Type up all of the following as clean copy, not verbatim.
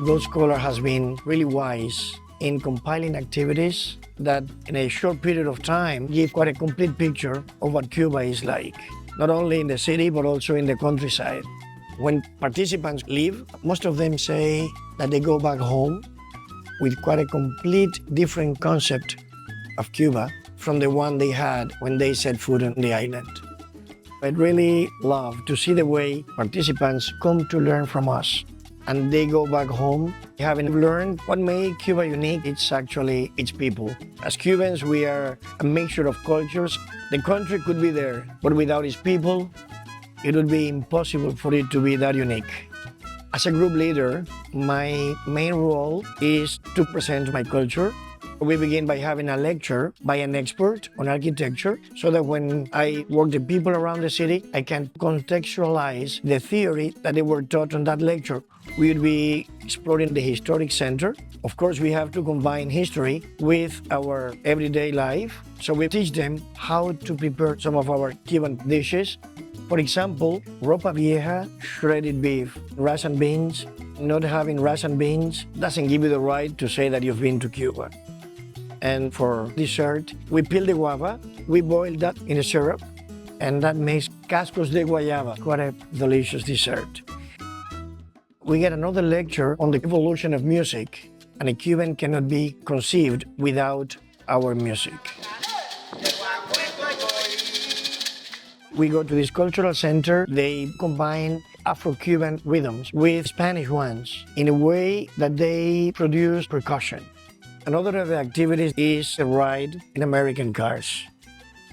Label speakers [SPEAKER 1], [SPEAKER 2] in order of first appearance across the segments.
[SPEAKER 1] Road Scholar has been really wise in compiling activities that in a short period of time give quite a complete picture of what Cuba is like, not only in the city but also in the countryside. When participants leave, most of them say that they go back home with quite a complete different concept of Cuba from the one they had when they set foot on the island. I'd really love to see the way participants come to learn from us and they go back home having learned what made Cuba unique. It's actually its people. As Cubans, we are a mixture of cultures. The country could be there, but without its people, it would be impossible for it to be that unique. As a group leader, my main role is to present my culture. We begin by having a lecture by an expert on architecture so that when I work the people around the city, I can contextualize the theory that they were taught on that lecture. We will be exploring the historic center. Of course, we have to combine history with our everyday life. So we teach them how to prepare some of our Cuban dishes. For example, ropa vieja, shredded beef, rice and beans. Not having rice and beans doesn't give you the right to say that you've been to Cuba. And for dessert, we peel the guava, we boil that in a syrup, and that makes cascos de guayaba, quite a delicious dessert. We get another lecture on the evolution of music, and a Cuban cannot be conceived without our music. We go to this cultural center. They combine Afro-Cuban rhythms with Spanish ones in a way that they produce percussion. Another of the activities is a ride in American cars,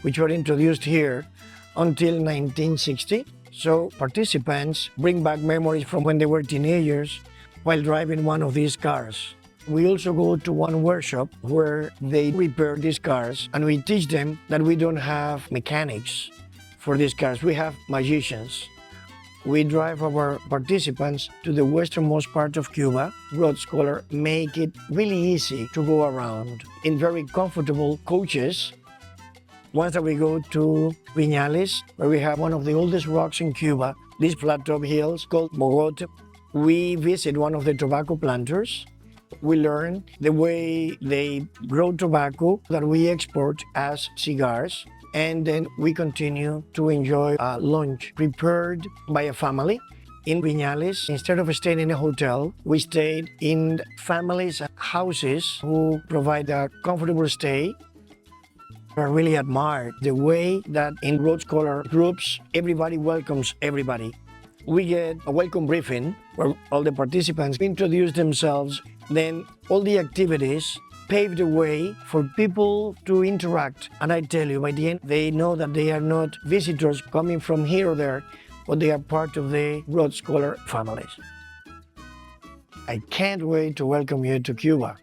[SPEAKER 1] which were introduced here until 1960. So participants bring back memories from when they were teenagers while driving one of these cars. We also go to one workshop where they repair these cars, and we teach them that we don't have mechanics for these cars, we have magicians. We drive our participants to the westernmost part of Cuba. Road Scholar make it really easy to go around in very comfortable coaches. Once that we go to Viñales, where we have one of the oldest rocks in Cuba, these flat top hills called Mogote. We visit one of the tobacco planters. We learn the way they grow tobacco that we export as cigars. And then we continue to enjoy a lunch prepared by a family in Viñales. Instead of staying in a hotel, we stayed in families' houses who provide a comfortable stay. I really admire the way that in Road Scholar groups, everybody welcomes everybody. We get a welcome briefing where all the participants introduce themselves, then all the activities pave the way for people to interact. And I tell you, by the end, they know that they are not visitors coming from here or there, but they are part of the Road Scholar families. I can't wait to welcome you to Cuba.